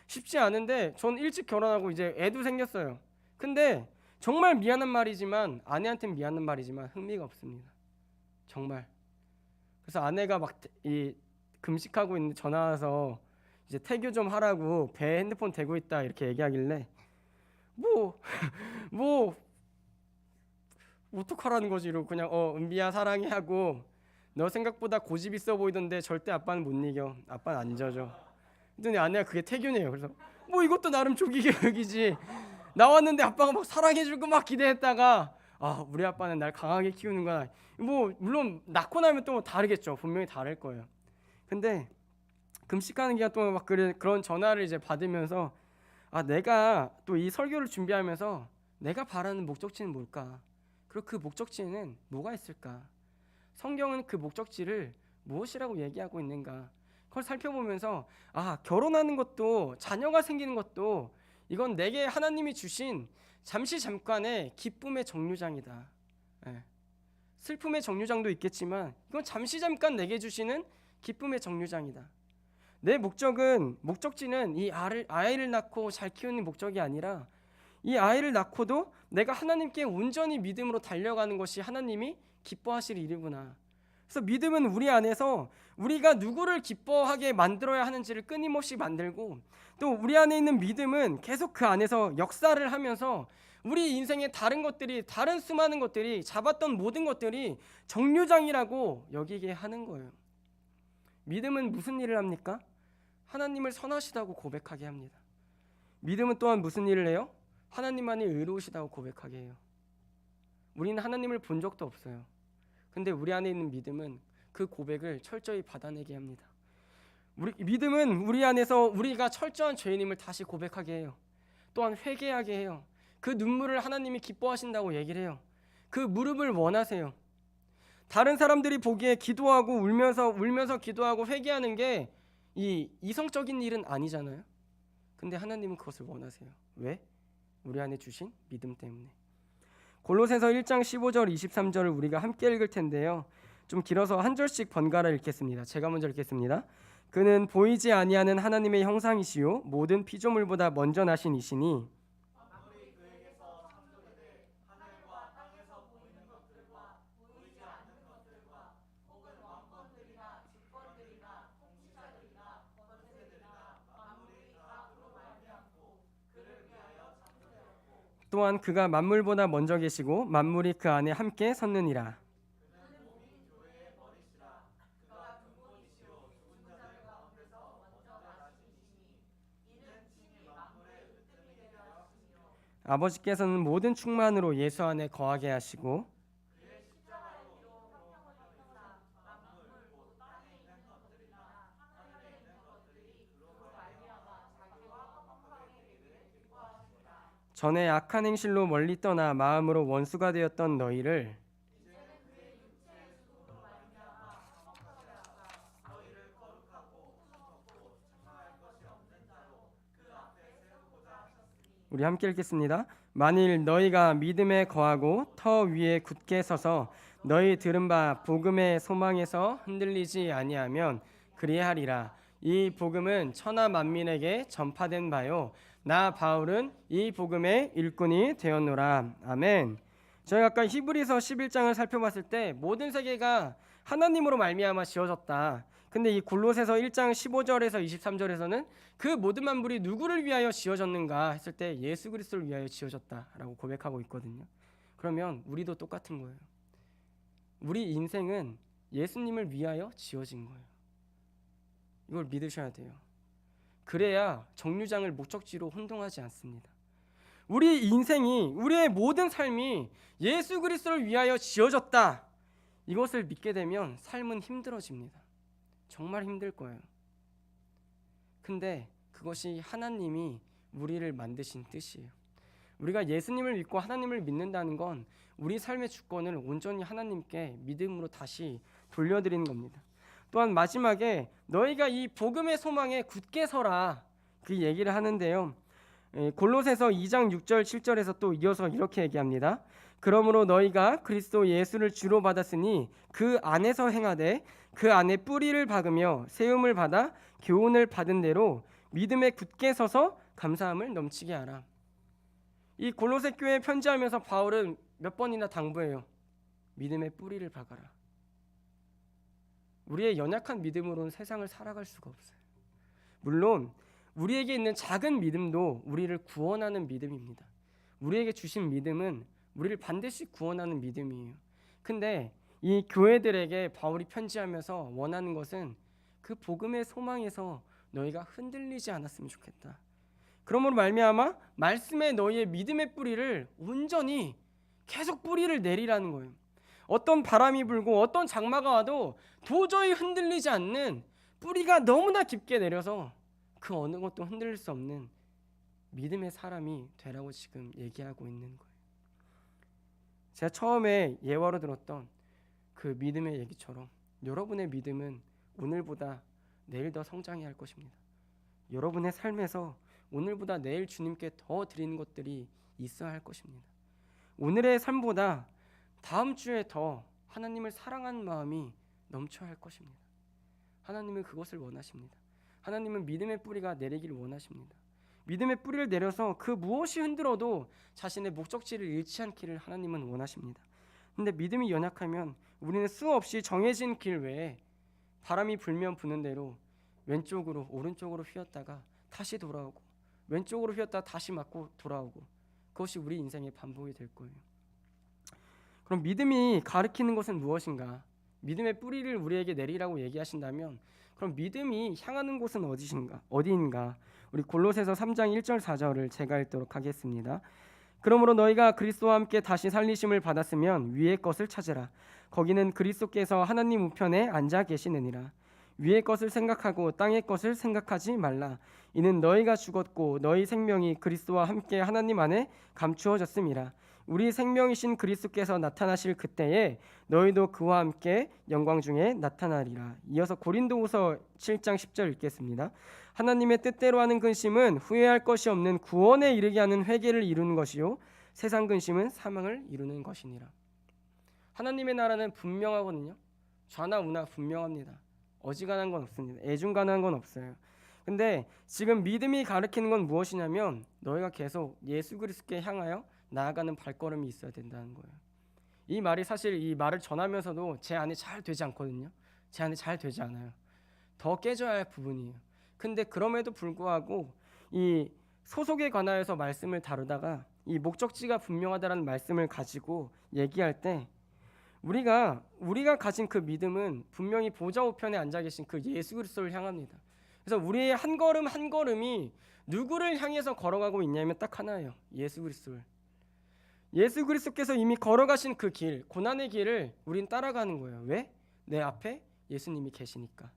쉽지 않은데 전 일찍 결혼하고 이제 애도 생겼어요. 근데 정말 미안한 말이지만, 아내한테는 미안한 말이지만 흥미가 없습니다. 정말. 그래서 아내가 막 금식하고 있는데 전화 와서 이제 태교 좀 하라고 배에 핸드폰 대고 있다 이렇게 얘기하길래 뭐 어떡하라는 거지 이러고 그냥 은비야 사랑해 하고 너 생각보다 고집 있어 보이던데 절대 아빠는 못 이겨. 아빠는 안 져줘. 근데 아내가 그게 태균이에요. 그래서 뭐 이것도 나름 조기 교육이지. 나왔는데 아빠가 막 사랑해줄 거 막 기대했다가 우리 아빠는 날 강하게 키우는구나. 뭐 물론 낳고 나면 또 다르겠죠. 분명히 다를 거예요. 근데 금식하는 기간 동안 막 그런 전화를 이제 받으면서 내가 또 이 설교를 준비하면서 내가 바라는 목적지는 뭘까? 그리고 그 목적지에는 뭐가 있을까? 성경은 그 목적지를 무엇이라고 얘기하고 있는가? 그걸 살펴보면서 결혼하는 것도 자녀가 생기는 것도 이건 내게 하나님이 주신 잠깐의 기쁨의 정류장이다. 슬픔의 정류장도 있겠지만 이건 잠깐 내게 주시는 기쁨의 정류장이다. 내 목적지는 이 아이를 낳고 잘 키우는 목적이 아니라 이 아이를 낳고도 내가 하나님께 온전히 믿음으로 달려가는 것이 하나님이 기뻐하실 일이구나. 그래서 믿음은 우리 안에서 우리가 누구를 기뻐하게 만들어야 하는지를 끊임없이 만들고 또 우리 안에 있는 믿음은 계속 그 안에서 역사를 하면서 우리 인생의 다른 수많은 것들이 잡았던 모든 것들이 정류장이라고 여기게 하는 거예요. 믿음은 무슨 일을 합니까? 하나님을 선하시다고 고백하게 합니다. 믿음은 또한 무슨 일을 해요? 하나님만이 의로우시다고 고백하게 해요. 우리는 하나님을 본 적도 없어요. 근데 우리 안에 있는 믿음은 그 고백을 철저히 받아내게 합니다. 믿음은 우리 안에서 우리가 철저한 죄인임을 다시 고백하게 해요. 또한 회개하게 해요. 그 눈물을 하나님이 기뻐하신다고 얘기를 해요. 그 무릎을 원하세요. 다른 사람들이 보기에 기도하고 울면서 기도하고 회개하는 게 이 이성적인 일은 아니잖아요. 근데 하나님은 그것을 원하세요. 왜? 우리 안에 주신 믿음 때문에. 골로새서 1장 15절 23절을 우리가 함께 읽을 텐데요. 좀 길어서 한 절씩 번갈아 읽겠습니다. 제가 먼저 읽겠습니다. 그는 보이지 아니하는 하나님의 형상이시요 모든 피조물보다 먼저 나신 이시니 또한 그가 만물보다 먼저 계시고 만물이 그 안에 함께 섰느니라. 아버지께서는 모든 충만으로 예수 안에 거하게 하시고 전에 악한 행실로 멀리 떠나 마음으로 원수가 되었던 너희를 우리 함께 읽겠습니다. 만일 너희가 믿음에 거하고 터 위에 굳게 서서 너희 들은 바 복음의 소망에서 흔들리지 아니하면 그리하리라. 이 복음은 천하 만민에게 전파된 바요 나 바울은 이 복음의 일꾼이 되었노라. 아멘. 저희가 아까 히브리서 11장을 살펴봤을 때 모든 세계가 하나님으로 말미암아 지어졌다. 근데 이 골로새서 1장 15절에서 23절에서는 그 모든 만물이 누구를 위하여 지어졌는가 했을 때 예수 그리스도를 위하여 지어졌다라고 고백하고 있거든요. 그러면 우리도 똑같은 거예요. 우리 인생은 예수님을 위하여 지어진 거예요. 이걸 믿으셔야 돼요. 그래야 정류장을 목적지로 혼동하지 않습니다. 우리 인생이 우리의 모든 삶이 예수 그리스도를 위하여 지어졌다. 이것을 믿게 되면 삶은 힘들어집니다. 정말 힘들 거예요. 근데 그것이 하나님이 우리를 만드신 뜻이에요. 우리가 예수님을 믿고 하나님을 믿는다는 건 우리 삶의 주권을 온전히 하나님께 믿음으로 다시 돌려드리는 겁니다. 또한 마지막에 너희가 이 복음의 소망에 굳게 서라 그 얘기를 하는데요. 골로새서 2장 6절 7절에서 또 이어서 이렇게 얘기합니다. 그러므로 너희가 그리스도 예수를 주로 받았으니 그 안에서 행하되 그 안에 뿌리를 박으며 세움을 받아 교훈을 받은 대로 믿음에 굳게 서서 감사함을 넘치게 하라. 이 골로새 교회에 편지하면서 바울은 몇 번이나 당부해요. 믿음의 뿌리를 박아라. 우리의 연약한 믿음으로는 세상을 살아갈 수가 없어요. 물론 우리에게 있는 작은 믿음도 우리를 구원하는 믿음입니다. 우리에게 주신 믿음은 우리를 반드시 구원하는 믿음이에요. 근데 이 교회들에게 바울이 편지하면서 원하는 것은 그 복음의 소망에서 너희가 흔들리지 않았으면 좋겠다. 그러므로 말미암아 말씀에 너희의 믿음의 뿌리를 온전히 계속 뿌리를 내리라는 거예요. 어떤 바람이 불고 어떤 장마가 와도 도저히 흔들리지 않는 뿌리가 너무나 깊게 내려서 그 어느 것도 흔들릴 수 없는 믿음의 사람이 되라고 지금 얘기하고 있는 거예요. 제가 처음에 예화로 들었던 그 믿음의 얘기처럼 여러분의 믿음은 오늘보다 내일 더 성장해야 할 것입니다. 여러분의 삶에서 오늘보다 내일 주님께 더 드리는 것들이 있어야 할 것입니다. 오늘의 삶보다 다음 주에 더 하나님을 사랑하는 마음이 넘쳐야 할 것입니다. 하나님은 그것을 원하십니다. 하나님은 믿음의 뿌리가 내리기를 원하십니다. 믿음의 뿌리를 내려서 그 무엇이 흔들어도 자신의 목적지를 잃지 않기를 하나님은 원하십니다. 근데 믿음이 연약하면 우리는 수없이 정해진 길 외에 바람이 불면 부는 대로 왼쪽으로 오른쪽으로 휘었다가 다시 돌아오고 왼쪽으로 휘었다가 다시 맞고 돌아오고 그것이 우리 인생의 반복이 될 거예요. 그럼 믿음이 가리키는 것은 무엇인가? 믿음의 뿌리를 우리에게 내리라고 얘기하신다면 그럼 믿음이 향하는 곳은 어디인가? 우리 골로새서 3장 1절 4절을 제가 읽도록 하겠습니다. 그러므로 너희가 그리스도와 함께 다시 살리심을 받았으면 위의 것을 찾으라. 거기는 그리스도께서 하나님 우편에 앉아 계시느니라. 위의 것을 생각하고 땅의 것을 생각하지 말라. 이는 너희가 죽었고 너희 생명이 그리스도와 함께 하나님 안에 감추어졌음이라. 우리 생명이신 그리스도께서 나타나실 그때에 너희도 그와 함께 영광 중에 나타나리라. 이어서 고린도후서 7장 10절 읽겠습니다. 하나님의 뜻대로 하는 근심은 후회할 것이 없는 구원에 이르게 하는 회개를 이루는 것이요 세상 근심은 사망을 이루는 것이니라. 하나님의 나라는 분명하거든요. 좌나 우나 분명합니다. 어지간한 건 없습니다. 애중간한 건 없어요. 근데 지금 믿음이 가리키는 건 무엇이냐면 너희가 계속 예수 그리스도께 향하여 나아가는 발걸음이 있어야 된다는 거예요. 이 말이 사실 이 말을 전하면서도 제 안에 잘 되지 않거든요. 제 안에 잘 되지 않아요. 더 깨져야 할 부분이에요. 근데 그럼에도 불구하고 이 소속에 관하여서 말씀을 다루다가 이 목적지가 분명하다라는 말씀을 가지고 얘기할 때 우리가 가진 그 믿음은 분명히 보좌 우편에 앉아 계신 그 예수 그리스도를 향합니다. 그래서 우리의 한 걸음 한 걸음이 누구를 향해서 걸어가고 있냐면 딱 하나예요. 예수 그리스도를. 예수 그리스도께서 이미 걸어가신 그 길, 고난의 길을 우린 따라가는 거예요. 왜? 내 앞에 예수님이 계시니까.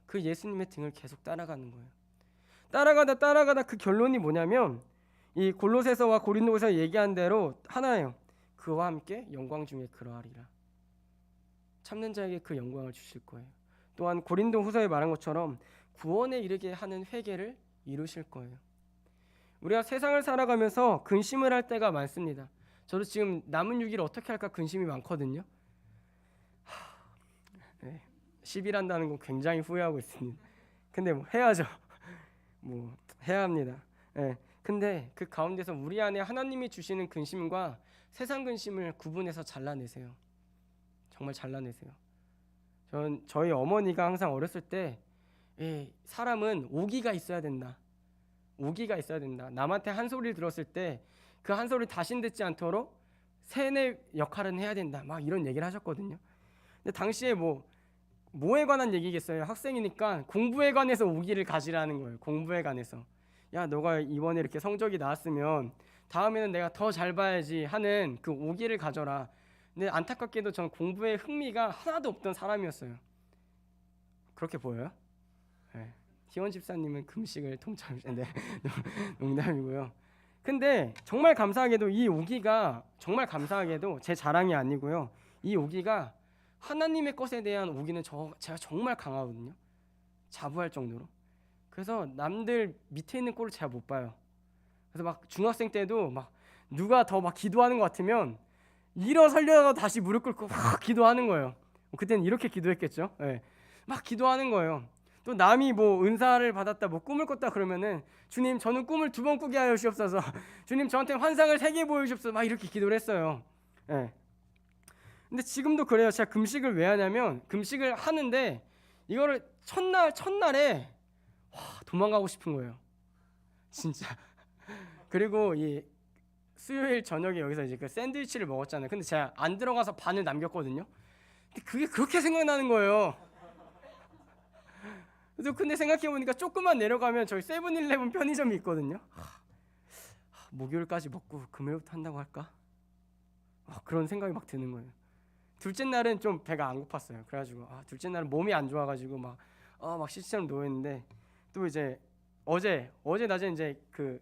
그 예수님의 등을 계속 따라가는 거예요. 따라가다 그 결론이 뭐냐면 이 골로새서와 고린도후서 얘기한 대로 하나예요. 그와 함께 영광 중에 그러하리라. 참는 자에게 그 영광을 주실 거예요. 또한 고린도후서에 말한 것처럼 구원에 이르게 하는 회개를 이루실 거예요. 우리가 세상을 살아가면서 근심을 할 때가 많습니다. 저도 지금 남은 6일 어떻게 할까 근심이 많거든요. 10일 한다는 거 굉장히 후회하고 있습니다. 근데 뭐 해야죠. 뭐 해야 합니다. 근데 그 가운데서 우리 안에 하나님이 주시는 근심과 세상 근심을 구분해서 잘라내세요. 정말 잘라내세요. 저희 어머니가 항상 어렸을 때 사람은 오기가 있어야 된다. 오기가 있어야 된다. 남한테 한 소리를 들었을 때 그 한 소리 다신 듣지 않도록 세뇌 역할은 해야 된다. 막 이런 얘기를 하셨거든요. 근데 당시에 뭐에 관한 얘기겠어요? 학생이니까 공부에 관해서 오기를 가지라는 거예요. 공부에 관해서. 야, 너가 이번에 이렇게 성적이 나왔으면 다음에는 내가 더 잘 봐야지 하는 그 오기를 가져라. 근데 안타깝게도 전 공부에 흥미가 하나도 없던 사람이었어요. 그렇게 보여요? 네. 희원 집사님은 금식을 네, 농담이고요. 근데 정말 감사하게도 이 오기가 정말 감사하게도 제 자랑이 아니고요. 이 오기가 하나님의 것에 대한 오기는 제가 정말 강하거든요. 자부할 정도로. 그래서 남들 밑에 있는 꼴을 제가 못 봐요. 그래서 막 중학생 때도 막 누가 더 막 기도하는 것 같으면 일어서려고 다시 무릎 꿇고 막 기도하는 거예요. 그때는 이렇게 기도했겠죠. 네. 막 기도하는 거예요. 또 남이 은사를 받았다, 꿈을 꿨다 그러면은 주님 저는 꿈을 2번 꾸게 하여 주옵소서. 주님 저한테 환상을 3개 보여주옵소서. 막 이렇게 기도를 했어요. 네. 근데 지금도 그래요. 제가 금식을 왜 하냐면 금식을 하는데 이거를 첫날에 도망가고 싶은 거예요. 진짜. 그리고 수요일 저녁에 여기서 이제 그 샌드위치를 먹었잖아요. 근데 제가 안 들어가서 반을 남겼거든요. 근데 그게 그렇게 생각나는 거예요. 그래서 근데 생각해 보니까 조금만 내려가면 저희 세븐일레븐 편의점이 있거든요. 목요일까지 먹고 금요일부터 한다고 할까? 그런 생각이 막 드는 거예요. 둘째 날은 좀 배가 안 고팠어요. 그래가지고 둘째 날은 몸이 안 좋아가지고 막 시체처럼 누워 있는데, 또 이제 어제 낮에 이제 그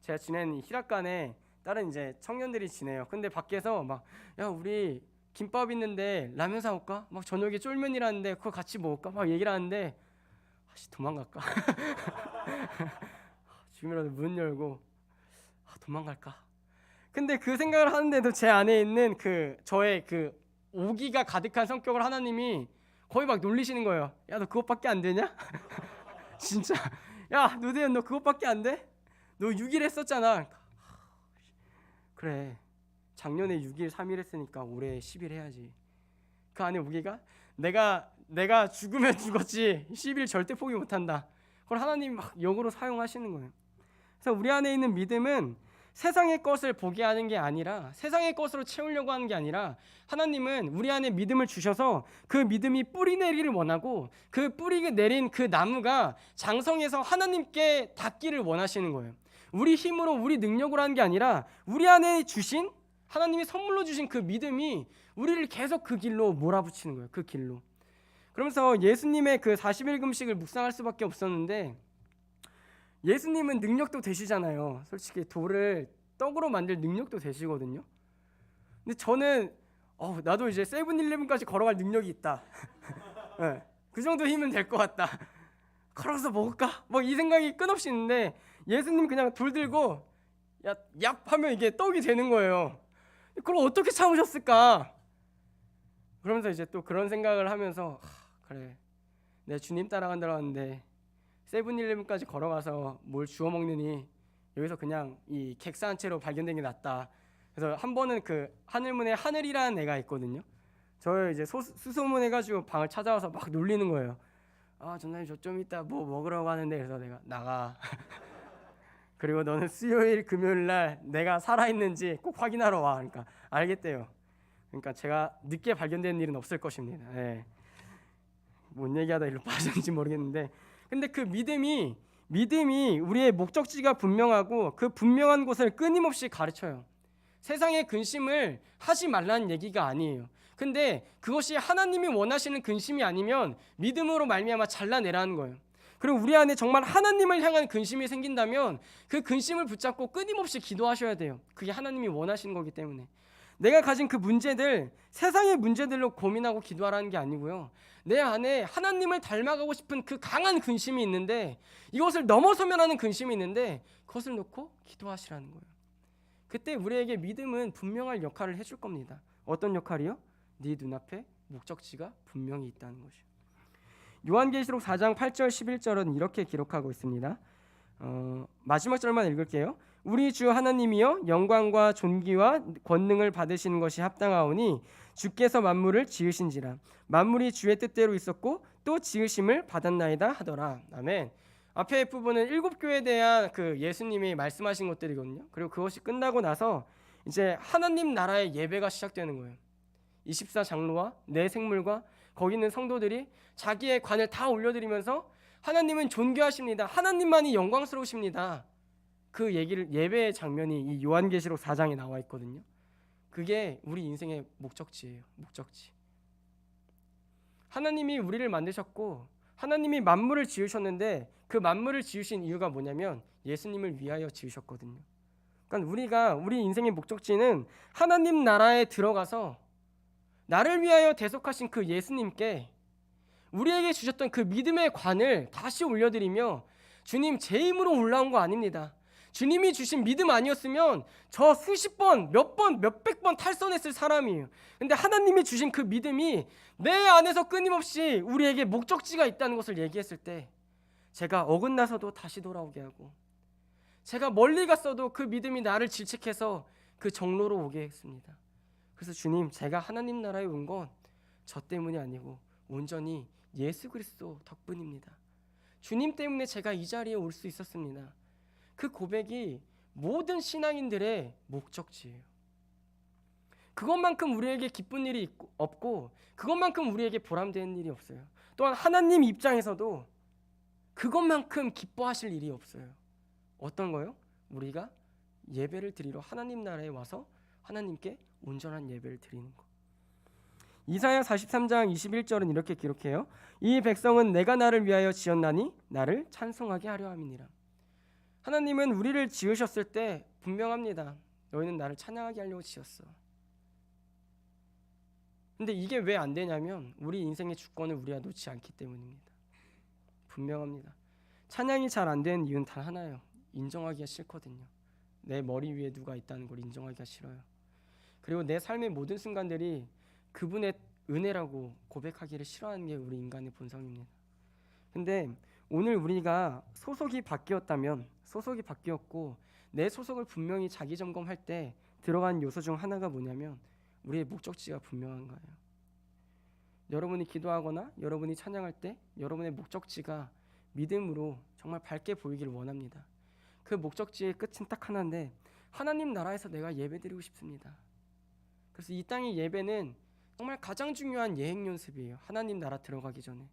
제가 지낸 히라칸에 다른 이제 청년들이 지내요. 근데 밖에서 막 야 우리 김밥 있는데 라면 사올까? 막 저녁에 쫄면이라는데 그거 같이 먹을까? 막 얘기를 하는데 도망갈까? 지금이라도 문 열고 도망갈까? 근데 그 생각을 하는데도 제 안에 있는 그 저의 그 오기가 가득한 성격을 하나님이 거의 막 놀리시는 거예요. 야 너 그것밖에 안 되냐? 진짜 야 노대현 너 그것밖에 안 돼? 너 6일 했었잖아. 그래 작년에 6일 3일 했으니까 올해 10일 해야지. 그 안에 오기가 내가 죽으면 죽었지 10일 절대 포기 못한다. 그걸 하나님 막 역으로 사용하시는 거예요. 그래서 우리 안에 있는 믿음은 세상의 것을 보게 하는 게 아니라, 세상의 것으로 채우려고 하는 게 아니라, 하나님은 우리 안에 믿음을 주셔서 그 믿음이 뿌리 내리기를 원하고, 그 뿌리 내린 그 나무가 장성해서 하나님께 닿기를 원하시는 거예요. 우리 힘으로 우리 능력으로 하는 게 아니라 우리 안에 주신, 하나님이 선물로 주신 그 믿음이 우리를 계속 그 길로 몰아붙이는 거예요. 그 길로. 그러면서 예수님의 그 40일 금식을 묵상할 수밖에 없었는데, 예수님은 능력도 되시잖아요. 솔직히 돌을 떡으로 만들 능력도 되시거든요. 근데 저는 나도 이제 세븐일레븐까지 걸어갈 능력이 있다. 네, 그 정도 힘은 될 것 같다. 걸어서 먹을까? 막 이 생각이 끝없이 있는데, 예수님 그냥 돌 들고 얍 하면 이게 떡이 되는 거예요. 그걸 어떻게 참으셨을까? 그러면서 이제 또 그런 생각을 하면서 그래 내 주님 따라간다고 하는데 세븐일레븐까지 걸어가서 뭘 주워 먹느니 여기서 그냥 이 객사 한 채로 발견된 게 낫다. 그래서 한 번은 그 하늘문에 하늘이라는 애가 있거든요. 저 이제 수소문해가지고 방을 찾아와서 막 놀리는 거예요. 전사님 저 좀 이따 뭐 먹으러 가는데. 그래서 내가 나가. 그리고 너는 수요일 금요일 날 내가 살아있는지 꼭 확인하러 와. 그러니까 알겠대요. 그러니까 제가 늦게 발견된 일은 없을 것입니다. 네. 뭔 얘기하다 일로 빠졌는지 모르겠는데, 근데 그 믿음이 우리의 목적지가 분명하고 그 분명한 곳을 끊임없이 가르쳐요. 세상의 근심을 하지 말라는 얘기가 아니에요. 근데 그것이 하나님이 원하시는 근심이 아니면 믿음으로 말미암아 잘라내라는 거예요. 그리고 우리 안에 정말 하나님을 향한 근심이 생긴다면 그 근심을 붙잡고 끊임없이 기도하셔야 돼요. 그게 하나님이 원하시는 거기 때문에. 내가 가진 그 문제들, 세상의 문제들로 고민하고 기도하라는 게 아니고요. 내 안에 하나님을 닮아가고 싶은 그 강한 근심이 있는데, 이것을 넘어서면 하는 근심이 있는데, 그것을 놓고 기도하시라는 거예요. 그때 우리에게 믿음은 분명할 역할을 해줄 겁니다. 어떤 역할이요? 네 눈앞에 목적지가 분명히 있다는 것이요. 요한계시록 4장 8절 11절은 이렇게 기록하고 있습니다. 마지막 절만 읽을게요. 우리 주 하나님이여 영광과 존귀와 권능을 받으시는 것이 합당하오니 주께서 만물을 지으신지라. 만물이 주의 뜻대로 있었고 또 지으심을 받았나이다 하더라. 아멘. 앞에 부분은 7교회에 대한 그 예수님이 말씀하신 것들이거든요. 그리고 그것이 끝나고 나서 이제 하나님 나라의 예배가 시작되는 거예요. 24장로와 내 생물과 거기 있는 성도들이 자기의 관을 다 올려드리면서 하나님은 존귀하십니다. 하나님만이 영광스러우십니다. 그 얘기를, 예배의 장면이 이 요한계시록 4장에 나와 있거든요. 그게 우리 인생의 목적지예요. 목적지. 하나님이 우리를 만드셨고 하나님이 만물을 지으셨는데 그 만물을 지으신 이유가 뭐냐면 예수님을 위하여 지으셨거든요. 그러니까 우리 인생의 목적지는 하나님 나라에 들어가서 나를 위하여 대속하신 그 예수님께 우리에게 주셨던 그 믿음의 관을 다시 올려드리며, 주님 제 힘으로 올라온 거 아닙니다. 주님이 주신 믿음 아니었으면 저 수십 번, 몇 번, 몇백 번 탈선했을 사람이에요. 근데 하나님이 주신 그 믿음이 내 안에서 끊임없이 우리에게 목적지가 있다는 것을 얘기했을 때, 제가 어긋나서도 다시 돌아오게 하고, 제가 멀리 갔어도 그 믿음이 나를 질책해서 그 정로로 오게 했습니다. 그래서 주님, 제가 하나님 나라에 온 건 저 때문이 아니고 온전히 예수 그리스도 덕분입니다. 주님 때문에 제가 이 자리에 올 수 있었습니다. 그 고백이 모든 신앙인들의 목적지예요. 그것만큼 우리에게 기쁜 일이 없고 그것만큼 우리에게 보람되는 일이 없어요. 또한 하나님 입장에서도 그것만큼 기뻐하실 일이 없어요. 어떤 거요? 우리가 예배를 드리러 하나님 나라에 와서 하나님께 온전한 예배를 드리는 것. 이사야 43장 21절은 이렇게 기록해요. 이 백성은 내가 나를 위하여 지었나니 나를 찬송하게 하려 함이니라. 하나님은 우리를 지으셨을 때 분명합니다. 너희는 나를 찬양하게 하려고 지었어. 근데 이게 왜 안 되냐면 우리 인생의 주권을 우리가 놓지 않기 때문입니다. 분명합니다. 찬양이 잘 안 되는 이유는 단 하나예요. 인정하기가 싫거든요. 내 머리 위에 누가 있다는 걸 인정하기가 싫어요. 그리고 내 삶의 모든 순간들이 그분의 은혜라고 고백하기를 싫어하는 게 우리 인간의 본성입니다. 근데 오늘 우리가 소속이 바뀌었고 내 소속을 분명히 자기 점검할 때 들어간 요소 중 하나가 뭐냐면 우리의 목적지가 분명한 거예요. 여러분이 기도하거나 여러분이 찬양할 때 여러분의 목적지가 믿음으로 정말 밝게 보이기를 원합니다. 그 목적지의 끝은 딱 하나인데 하나님 나라에서 내가 예배드리고 싶습니다. 그래서 이 땅의 예배는 정말 가장 중요한 예행 연습이에요. 하나님 나라 들어가기 전에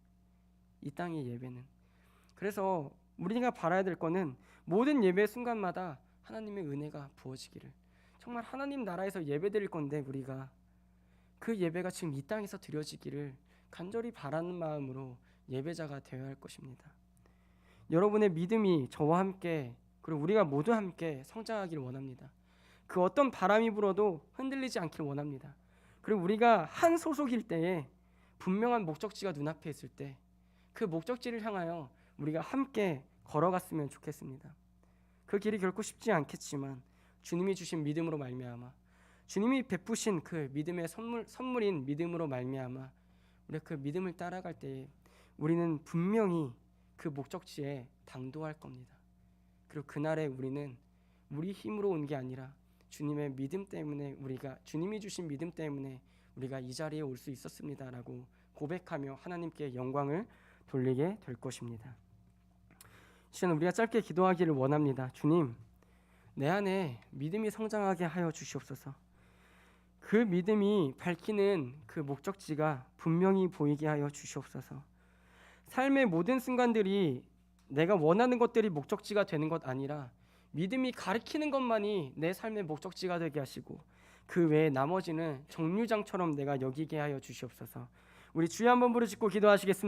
이 땅의 예배는. 그래서 우리가 바라야 될 거는 모든 예배 순간마다 하나님의 은혜가 부어지기를. 정말 하나님 나라에서 예배드릴 건데 우리가 그 예배가 지금 이 땅에서 드려지기를 간절히 바라는 마음으로 예배자가 되어야 할 것입니다. 여러분의 믿음이 저와 함께 그리고 우리가 모두 함께 성장하기를 원합니다. 그 어떤 바람이 불어도 흔들리지 않기를 원합니다. 그리고 우리가 한 소속일 때에 분명한 목적지가 눈앞에 있을 때 그 목적지를 향하여 우리가 함께 걸어갔으면 좋겠습니다. 그 길이 결코 쉽지 않겠지만 주님이 주신 믿음으로 말미암아 주님이 베푸신 그 믿음의 선물인 믿음으로 말미암아 우리가 그 믿음을 따라갈 때에 우리는 분명히 그 목적지에 당도할 겁니다. 그리고 그날에 우리는 우리 힘으로 온 게 아니라 주님의 믿음 때문에 주님이 주신 믿음 때문에 우리가 이 자리에 올 수 있었습니다라고 고백하며 하나님께 영광을 돌리게 될 것입니다. 시간 우리가 짧게 기도하기를 원합니다. 주님, 내 안에 믿음이 성장하게 하여 주시옵소서. 그 믿음이 밝히는 그 목적지가 분명히 보이게 하여 주시옵소서. 삶의 모든 순간들이 내가 원하는 것들이 목적지가 되는 것 아니라 믿음이 가리키는 것만이 내 삶의 목적지가 되게 하시고 그 외에 나머지는 정류장처럼 내가 여기게 하여 주시옵소서. 우리 주여 한번 부르짖고 기도하시겠습니다.